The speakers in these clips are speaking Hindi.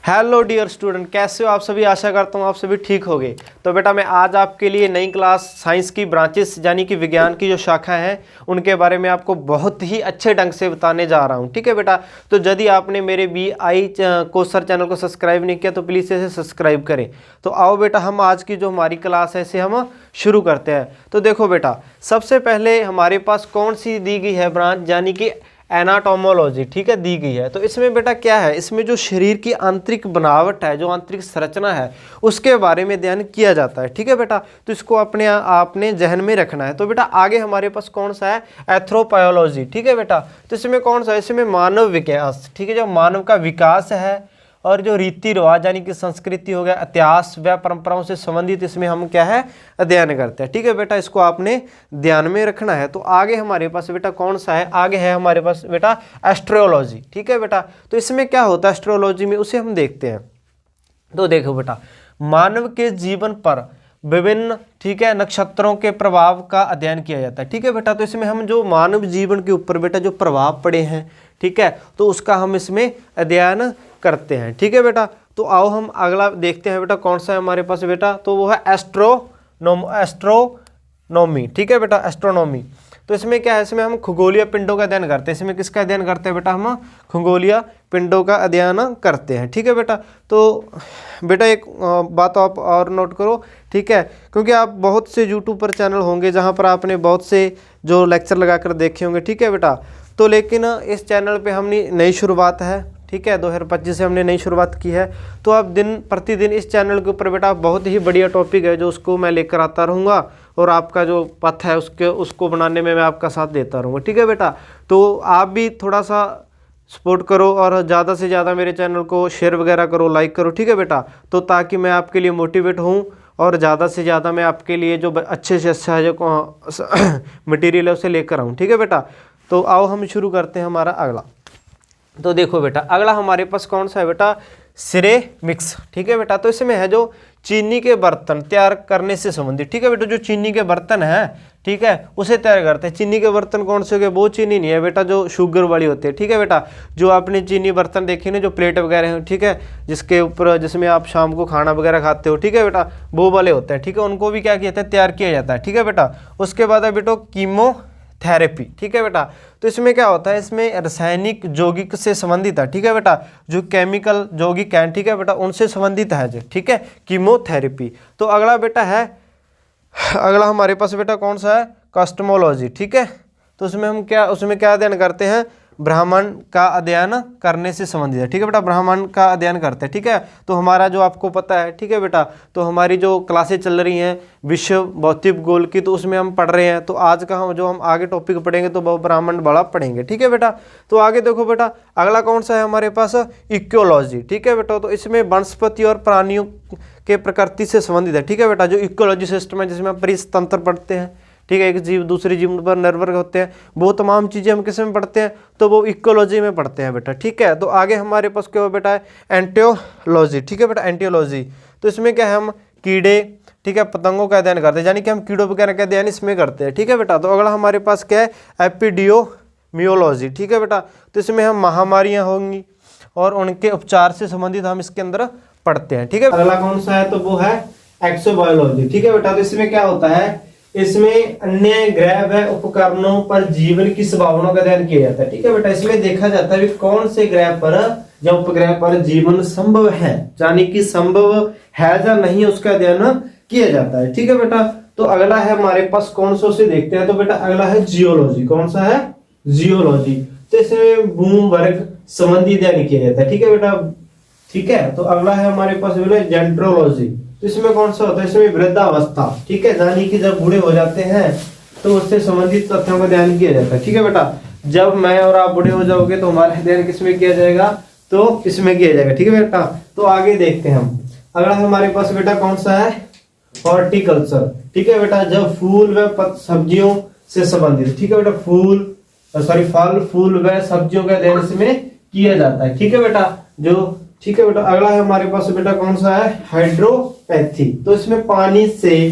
हेलो डियर स्टूडेंट, कैसे हो आप सभी। आशा करता हूँ आप सभी ठीक होंगे। तो बेटा मैं आज आपके लिए नई क्लास साइंस की ब्रांचेस यानी कि विज्ञान की जो शाखा हैं उनके बारे में आपको बहुत ही अच्छे ढंग से बताने जा रहा हूँ। ठीक है बेटा, तो यदि आपने मेरे BI कोर्सर चैनल को सब्सक्राइब नहीं किया तो प्लीज़ इसे सब्सक्राइब करें। तो आओ बेटा हम आज की जो हमारी क्लास है इसे हम शुरू करते हैं। तो देखो बेटा, सबसे पहले हमारे पास कौन सी दी गई है ब्रांच, यानी कि एनाटोमोलॉजी, ठीक है, दी गई है। तो इसमें बेटा क्या है, इसमें जो शरीर की आंतरिक बनावट है, जो आंतरिक संरचना है, उसके बारे में अध्ययन किया जाता है। ठीक है बेटा, तो इसको आपने जहन में रखना है। तो बेटा आगे हमारे पास कौन सा है, एथ्रोबायोलॉजी। ठीक है बेटा, तो इसमें कौन सा है, इसमें मानव विकास, ठीक है, जो मानव का विकास है और जो रीति रिवाज यानी कि संस्कृति हो गया, इतिहास व परंपराओं से संबंधित इसमें हम क्या है, अध्ययन करते हैं। ठीक है बेटा, इसको आपने ध्यान में रखना है। तो आगे हमारे पास बेटा कौन सा है, आगे है हमारे पास बेटा एस्ट्रोलॉजी। ठीक है बेटा, तो इसमें क्या होता है एस्ट्रोलॉजी में, उसे हम देखते हैं। तो देखो बेटा, मानव के जीवन पर विभिन्न, ठीक है, नक्षत्रों के प्रभाव का अध्ययन किया जाता है। ठीक है बेटा, तो इसमें हम जो मानव जीवन के ऊपर बेटा जो प्रभाव पड़े हैं, ठीक है, तो उसका हम इसमें अध्ययन करते हैं। ठीक है बेटा, तो आओ हम अगला देखते हैं बेटा कौन सा है हमारे पास बेटा, तो वो है एस्ट्रोनॉमी। ठीक है बेटा, एस्ट्रोनॉमी। तो इसमें क्या है, इसमें हम खगोलीय पिंडों का अध्ययन करते हैं। इसमें किसका अध्ययन करते हैं बेटा, हम खगोलीय पिंडों का अध्ययन करते हैं। ठीक है बेटा, तो बेटा एक बात आप और नोट करो, ठीक है, क्योंकि आप बहुत से यूट्यूब पर चैनल होंगे जहाँ पर आपने बहुत से जो लेक्चर लगाकर देखे होंगे। ठीक है बेटा, तो लेकिन इस चैनल पे हमने नई शुरुआत है, ठीक है, 2025 से हमने नई शुरुआत की है। तो अब दिन प्रतिदिन इस चैनल के ऊपर बेटा बहुत ही बढ़िया टॉपिक है जो उसको मैं लेकर आता रहूँगा और आपका जो पथ है उसको बनाने में मैं आपका साथ देता रहूँगा। ठीक है बेटा, तो आप भी थोड़ा सा सपोर्ट करो और ज़्यादा से ज़्यादा मेरे चैनल को शेयर वगैरह करो, लाइक करो। ठीक है बेटा, तो ताकि मैं आपके लिए मोटिवेट हूँ और ज़्यादा से ज़्यादा मैं आपके लिए जो अच्छे से अच्छा जो मटेरियल है उसे लेकर आऊँ। ठीक है बेटा, तो आओ हम शुरू करते हैं हमारा अगला। तो देखो बेटा, अगला हमारे पास कौन सा है बेटा, सिरेमिक्स। ठीक है बेटा, तो इसमें है जो चीनी के बर्तन तैयार करने से संबंधित। ठीक है बेटा, जो चीनी के बर्तन है, ठीक है, उसे तैयार करते हैं। चीनी के बर्तन कौन से हो गए, वो चीनी नहीं है बेटा जो शुगर वाली होती है। ठीक है बेटा, जो आपने चीनी बर्तन देखे ना, जो प्लेट वगैरह हैं, ठीक है, जिसके ऊपर जिसमें आप शाम को खाना वगैरह खाते हो, ठीक है बेटा, वो वाले होते हैं। ठीक है, उनको भी क्या कहते हैं, तैयार किया जाता है। ठीक है बेटा, उसके बाद है बेटा कीमोथेरेपी। ठीक है बेटा, तो इसमें क्या होता है, इसमें रासायनिक यौगिक से संबंधित है। ठीक है बेटा, जो केमिकल यौगिक हैं, ठीक है बेटा, उनसे संबंधित है जो, ठीक है, कीमोथेरेपी। तो अगला बेटा है, अगला हमारे पास बेटा कौन सा है, कॉस्मोलॉजी। ठीक है, तो उसमें क्या अध्ययन करते हैं, ब्रह्मांड का अध्ययन करने से संबंधित है। ठीक है बेटा, ब्रह्मांड का अध्ययन करते हैं। ठीक है, तो हमारा जो आपको पता है, ठीक है बेटा, तो हमारी जो क्लासें चल रही हैं विश्व भौतिक गोल की, तो उसमें हम पढ़ रहे हैं। तो आज का हम आगे टॉपिक पढ़ेंगे तो वो ब्रह्मांड बड़ा पढ़ेंगे। ठीक है बेटा, तो आगे देखो बेटा, अगला कौन सा है हमारे पास, इकोलॉजी। ठीक है बेटा, तो इसमें वनस्पति और प्राणियों के प्रकृति से संबंधित है। ठीक है बेटा, जो इकोलॉजी सिस्टम है जिसमें हम परितंत्र पढ़ते हैं, ठीक है, एक जीव दूसरे जीव पर निर्भर होते हैं, वो तमाम चीज़ें हम किस में पढ़ते हैं, तो वो इकोलॉजी में पढ़ते हैं बेटा। ठीक है, तो आगे हमारे पास क्या हो बेटा है, एंटियोलॉजी। ठीक है बेटा, एंटियोलॉजी, तो इसमें क्या है, हम कीड़े, ठीक है, पतंगों का अध्ययन करते हैं, यानी कि हम कीड़ों वगैरह का अध्ययन इसमें करते हैं। ठीक है बेटा, तो अगला हमारे पास क्या है, एपिडियोमियोलॉजी। ठीक है बेटा, तो इसमें हम महामारियाँ होंगी और उनके उपचार से संबंधित हम इसके अंदर पढ़ते हैं। ठीक है, अगला कौन सा है, तो वो है एक्सोबायोलॉजी। ठीक है बेटा, तो इसमें क्या होता है, इसमें अन्य ग्रह व उपकरणों पर जीवन की संभावना का अध्ययन किया जाता है। ठीक है बेटा, इसमें देखा जाता है कि कौन से ग्रह पर या उपग्रह पर जीवन संभव है, यानी कि संभव है या नहीं, उसका अध्ययन किया जाता है। ठीक है बेटा, तो अगला है हमारे पास कौन सा, उसे देखते हैं। तो बेटा अगला है जियोलॉजी। कौन सा है, जियोलॉजी, तो इसमें भूवर्ग संबंधी अध्ययन किया जाता है। ठीक है बेटा, ठीक है, तो अगला है हमारे पास बेटा जेंट्रोलॉजी। तो इसमें कौन सा होता है, इसमें वृद्धावस्था, ठीक है, यानी कि जब बूढ़े हो जाते हैं तो उससे संबंधित तथ्यों का ध्यान किया जाता है। ठीक है बेटा, जब मैं और आप बूढ़े हो जाओगे तो हमारा अध्ययन किसमें किया जाएगा, तो इसमें किया जाएगा। ठीक है बेटा, तो आगे देखते हैं हम, अगला हमारे पास बेटा कौन सा है, हॉर्टिकल्चर। ठीक है बेटा, जब फूल व सब्जियों से संबंधित, ठीक है बेटा, फल फूल व सब्जियों का अध्ययन इसमें किया जाता है। ठीक है बेटा, जो, ठीक है बेटा, अगला है हमारे पास बेटा कौन सा है, हाइड्रोपैथी। तो इसमें पानी से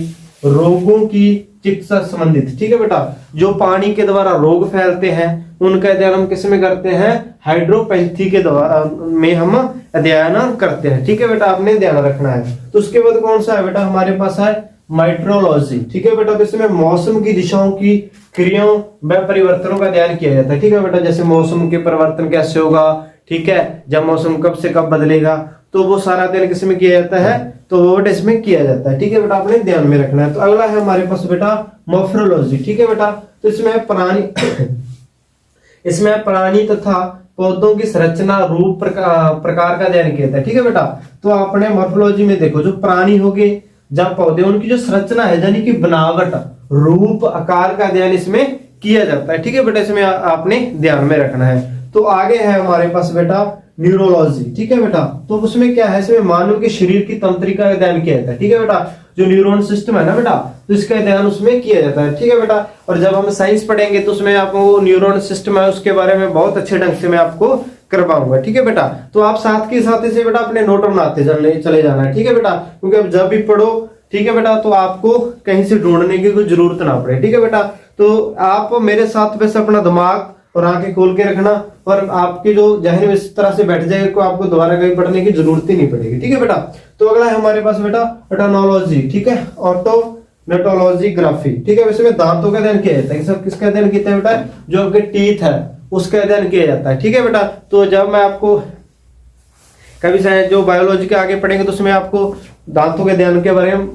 रोगों की चिकित्सा संबंधित, ठीक है बेटा, जो पानी के द्वारा रोग फैलते हैं, उनका अध्ययन हम किस में करते हैं, हाइड्रोपैथी के द्वारा में हम अध्ययन करते हैं। ठीक है बेटा, आपने ध्यान रखना है। तो उसके बाद कौन सा है बेटा, हमारे पास है मेट्रोलॉजी। ठीक है बेटा, तो इसमें मौसम की दिशाओं की क्रियाओं व परिवर्तनों का अध्ययन किया जाता है। ठीक है बेटा, जैसे मौसम के परिवर्तन कैसे होगा, ठीक है, जब मौसम कब से कब बदलेगा, तो वो सारा अध्ययन किसमें किया जाता है, तो वो बेटा इसमें किया जाता है। ठीक है बेटा, आपने ध्यान में रखना है। तो अगला है हमारे पास बेटा मॉर्फोलॉजी। ठीक है बेटा, तो इसमें प्राणी तथा पौधों की संरचना, रूप, प्रकार का अध्ययन किया जाता है। ठीक है बेटा, तो आपने मॉर्फोलॉजी में देखो, जो प्राणी हो गए जब पौधे, उनकी जो संरचना है यानी कि बनावट, रूप, आकार का अध्ययन इसमें किया जाता है। ठीक है बेटा, इसमें आपने ध्यान में रखना है। तो आगे है हमारे पास बेटा न्यूरोलॉजी। ठीक है बेटा, तो उसमें क्या है, इसमें मानव के शरीर की तंत्रिका का अध्ययन किया जाता है। ठीक है बेटा, जो न्यूरॉन सिस्टम है ना बेटा, तो इसका अध्ययन उसमें किया जाता है। ठीक है बेटा, और जब हम साइंस पढ़ेंगे तो उसमें आपको न्यूरॉन सिस्टम है उसके बारे में बहुत अच्छे ढंग से मैं आपको करवाऊंगा। ठीक है बेटा, तो आप साथ के साथ इसे बेटा अपने नोट बनाते चले जाना है। ठीक है बेटा, क्योंकि अब जब भी पढ़ो, ठीक है बेटा, तो आपको कहीं से ढूंढने की कोई जरूरत ना पड़े। ठीक है बेटा, तो आप मेरे साथ बस अपना दिमाग और आंखें खोल के रखना, और आपके जो जहन में इस तरह से बैठ जाएगा को आपको दोबारा कहीं पढ़ने की जरूरत ही नहीं पड़ेगी। ठीक है बेटा, तो अगला है हमारे पास बेटा ऑटोनोलॉजी। ठीक है, ऑटोनोटोलॉजीग्राफी। ठीक है, इसमें दांतों का अध्ययन किया जाता है। सब किसका अध्ययन किया है बेटा, जो आपके टीथ है उसका अध्ययन किया जाता है। ठीक है बेटा, तो जब मैं आपको कभी जो बायोलॉजी के आगे पढ़ेंगे तो उसमें आपको दांतों के अध्ययन के बारे में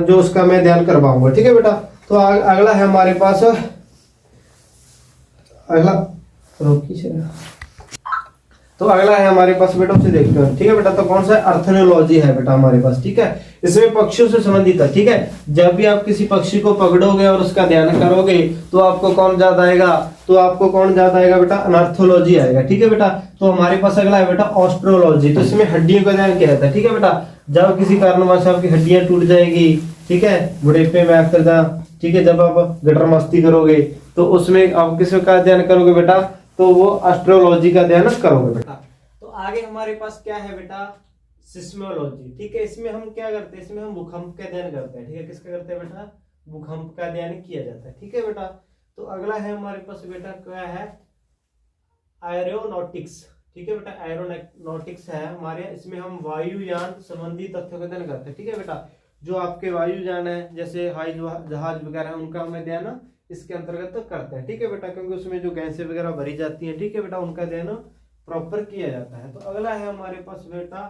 जो उसका मैं अध्ययन करवाऊंगा। ठीक है बेटा, तो अगला है हमारे पास, अगला तो अगला है हमारे पास बेटा, उसे देखते हैं। ठीक है बेटा, तो कौन सा है, अर्थनोलॉजी है बेटा हमारे पास। ठीक है, इसमें पक्षियों से संबंधित है। ठीक है, जब भी आप किसी पक्षी को पकड़ोगे और उसका ध्यान करोगे तो आपको कौन ज्यादा आएगा, तो आपको कौन ज्यादा आएगा बेटा, अनर्थोलॉजी आएगा। ठीक है बेटा, तो हमारे पास अगला है बेटा ऑस्ट्रोलॉजी। तो इसमें हड्डियों का अध्ययन किया जाता है। ठीक है बेटा, जब किसी कारणवश आपकी हड्डियां टूट जाएगी, ठीक है, बुढ़ापे में आकर जा, ठीक है, जब आप गटर मस्ती करोगे तो उसमें आप किसका अध्ययन करोगे बेटा, तो वो एस्ट्रोलॉजी का अध्ययन करोगे बेटा। तो आगे हमारे पास क्या है बेटा, सिस्मोलॉजी। ठीक है, इसमें हम क्या करते हैं, इसमें हम भूकंप का अध्ययन करते हैं। ठीक है, किसका करते हैं बेटा, भूकंप का अध्ययन किया जाता है। ठीक है बेटा, तो अगला है हमारे पास बेटा क्या है, एरोनॉटिक्स। ठीक है बेटा, एरोनॉटिक्स है हमारे, इसमें हम वायुयान संबंधी तथ्यों का अध्ययन करते हैं। ठीक है बेटा, जो आपके वायुयान है जैसे हवाई जहाज वगैरह, उनका हम अध्ययन इसके अंतर्गत करते हैं। ठीक है बेटा, क्योंकि उसमें जो गैसें वगैरह भरी जाती हैं, ठीक है बेटा, उनका अध्ययन प्रॉपर किया जाता है। तो अगला है हमारे पास बेटा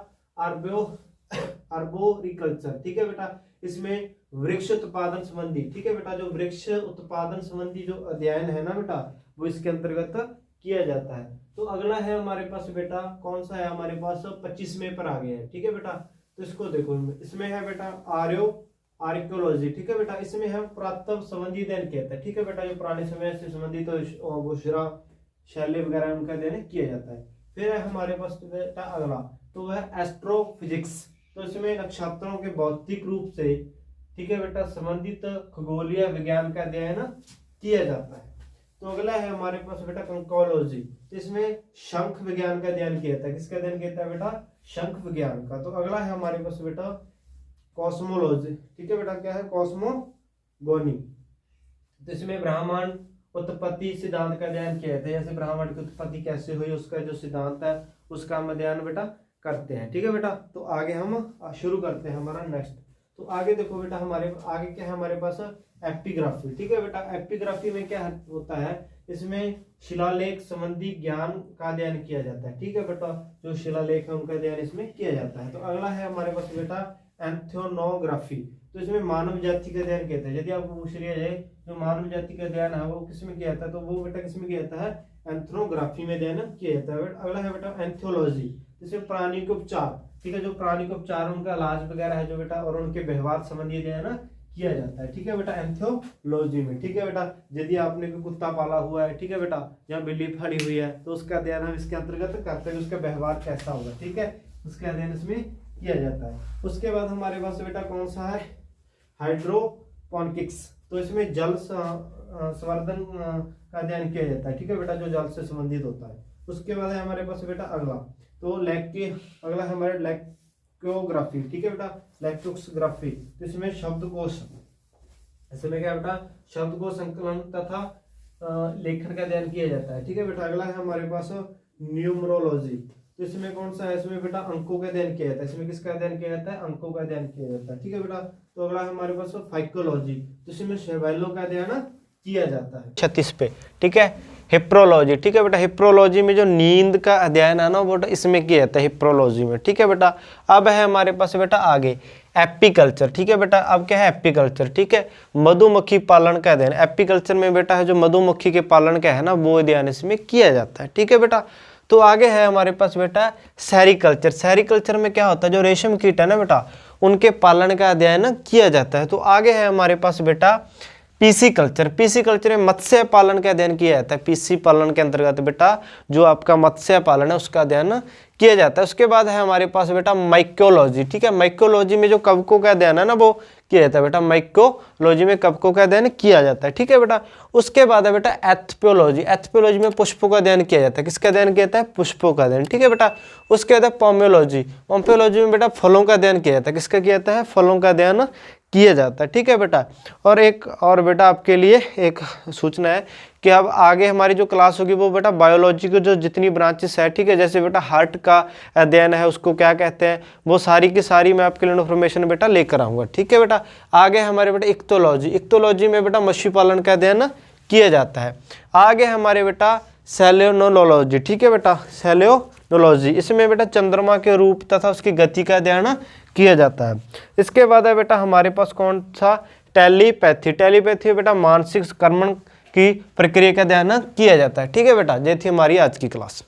आर्बोरिकल्चर। ठीक है बेटा, इसमें वृक्ष उत्पादन संबंधी, ठीक है बेटा, जो वृक्ष उत्पादन संबंधी जो अध्ययन है ना बेटा, वो इसके अंतर्गत किया जाता है। तो अगला है हमारे पास बेटा, कौन सा है हमारे पास, 25वें पर आ गए हैं। ठीक है बेटा, तो इसको देखो, इसमें है बेटा आर्कियोलॉजी। ठीक है बेटा, इसमें हम पुरातत्व संबंधी अध्ययन किया था। ठीक है बेटा, जो पुराने समय से संबंधित तो शैली वगैरह उनका अध्ययन किया जाता है। फिर है हमारे पास बेटा अगला, तो वह एस्ट्रोफिजिक्स। तो इसमें नक्षत्रों के भौतिक रूप से, ठीक है बेटा, संबंधित खगोलीय विज्ञान का अध्ययन किया जाता है। तो अगला है हमारे पास बेटा कंकोलॉजी। तो इसमें शंख विज्ञान का अध्ययन किया था। किसका अध्ययन किया था बेटा, शंख विज्ञान का। तो अगला है हमारे पास बेटा कॉस्मोलॉजी। ठीक है बेटा, क्या है, कॉस्मोगोनी। तो इसमें ब्रह्मांड उत्पत्ति सिद्धांत का अध्ययन किया जाता है। जैसे ब्रह्मांड की उत्पत्ति कैसे हुई, उसका जो सिद्धांत है उसका हम अध्ययन बेटा करते हैं। ठीक है बेटा, तो आगे हम शुरू करते हैं हमारा नेक्स्ट। तो आगे देखो बेटा, हमारे आगे क्या है हमारे पास, एपिग्राफी। ठीक है बेटा, एपिग्राफी में क्या होता है, इसमें शिलालेख संबंधी ज्ञान का अध्ययन किया जाता है। ठीक है बेटा, जो शिलालेख है उनका अध्ययन इसमें किया जाता है। तो अगला है हमारे पास बेटा एंथ्रोनोग्राफी। तो इसमें मानव जाति का अध्ययन किया जाता है। यदि आपको पूछ लिया जाए जो मानव जाति का अध्ययन है वो किसमें किया जाता है, तो वो बेटा किसमें किया जाता है, एंथ्रोग्राफी में अध्ययन किया जाता है। अगला है बेटा एंथ्रोलॉजी, जिसमें प्राणी के उपचार, ठीक है, जो प्राणी के उपचार उनका इलाज वगैरह है जो बेटा, और उनके व्यवहार संबंधी अध्ययन किया जाता है। ठीक है बेटा, एंथ्रोलॉजी में। ठीक है बेटा, यदि आपने कोई कुत्ता पाला हुआ है, ठीक है बेटा, या बिल्ली पाली हुई है, तो उसका अध्ययन हम इसके अंतर्गत करते हैं, उसका व्यवहार कैसा होगा। ठीक है, उसका अध्ययन इसमें किया जाता है। उसके बाद हमारे पास बेटा कौन सा है, हाइड्रोपोनिक्स। तो इसमें जल संवर्धन का अध्ययन किया जाता है। ठीक है बेटा, जो जल से संबंधित होता है। उसके बाद है हमारे पास बेटा अगला, तो अगला है हमारे लैक्टोग्राफी। ठीक है बेटा, लैक्टोग्राफी। तो इसमें शब्दकोश, इसमें क्या बेटा, शब्दकोश संकलन तथा लेखन का अध्ययन किया जाता है। ठीक है बेटा, अगला है हमारे पास न्यूमरोलॉजी। तो इसमें कौन सा है, इसमें बेटा अंकों का अध्ययन किया जाता है। इसमें किसका अध्ययन किया जाता है, अंकों का अध्ययन किया जाता है। ठीक है बेटा, तो अगला है हमारे पास फाइकोलॉजी, तो इसमें शैवालों का अध्ययन किया जाता है। 36 पे, ठीक है, हिप्रोलॉजी। ठीक है बेटा, हिप्रोलॉजी में जो नींद का अध्ययन है ना वो इसमें किया जाता है, हिप्रोलॉजी में। ठीक है बेटा, अब है हमारे पास बेटा आगे एपीकल्चर। ठीक है बेटा, अब क्या है एपीकल्चर। ठीक है, मधुमक्खी पालन का अध्ययन। एपीकल्चर में बेटा है जो मधुमक्खी के पालन का है ना वो अध्ययन इसमें किया जाता है। ठीक है बेटा, तो आगे है हमारे पास बेटा सेरिकल्चर। सेरिकल्चर में क्या होता है, जो रेशम कीट है ना बेटा उनके पालन का अध्ययन किया जाता है। तो आगे है हमारे पास बेटा पीसी कल्चर। पीसी कल्चर में मत्स्य पालन का अध्ययन किया जाता है। पीसी पालन के अंतर्गत बेटा जो आपका मत्स्य पालन है उसका अध्ययन किया जाता है। उसके बाद है हमारे पास बेटा माइकोलॉजी। ठीक है, माइकोलॉजी में जो कवकों का अध्ययन है ना वो किया जाता है बेटा, माइकोलॉजी में कवकों का अध्ययन किया जाता है। ठीक है बेटा, उसके बाद है बेटा एथ्रोपोलॉजी। एथ्रोपोलॉजी में पुष्पों का अध्ययन किया जाता है। किसका अध्ययन किया जाता है, पुष्पों का अध्ययन। ठीक है बेटा, उसके बाद पोम्योलॉजी। पोम्योलॉजी में बेटा फलों का अध्ययन किया जाता है। किसका किया जाता है, फलों का अध्ययन किया जाता है। ठीक है बेटा, और एक और बेटा आपके लिए एक सूचना है कि अब आगे हमारी जो क्लास होगी वो बेटा बायोलॉजी की जो जितनी ब्रांचेस है, ठीक है, जैसे बेटा हार्ट का अध्ययन है उसको क्या कहते हैं, वो सारी की सारी मैं आपके लिए इन्फॉर्मेशन बेटा लेकर आऊँगा। ठीक है बेटा, आगे हमारे बेटा इक्तोलॉजी। इक्तोलॉजी में बेटा मछली पालन का अध्ययन किया जाता है। आगे हमारे बेटा सेलेनोलॉजी। ठीक है बेटा, सेलेनोलॉजी, इसमें बेटा चंद्रमा के रूप तथा उसकी गति का अध्ययन किया जाता है। इसके बाद है बेटा हमारे पास कौन सा, टेलीपैथी। टेलीपैथी बेटा मानसिक कर्मण की प्रक्रिया का अध्ययन किया जाता है। ठीक है बेटा, ये थी हमारी आज की क्लास।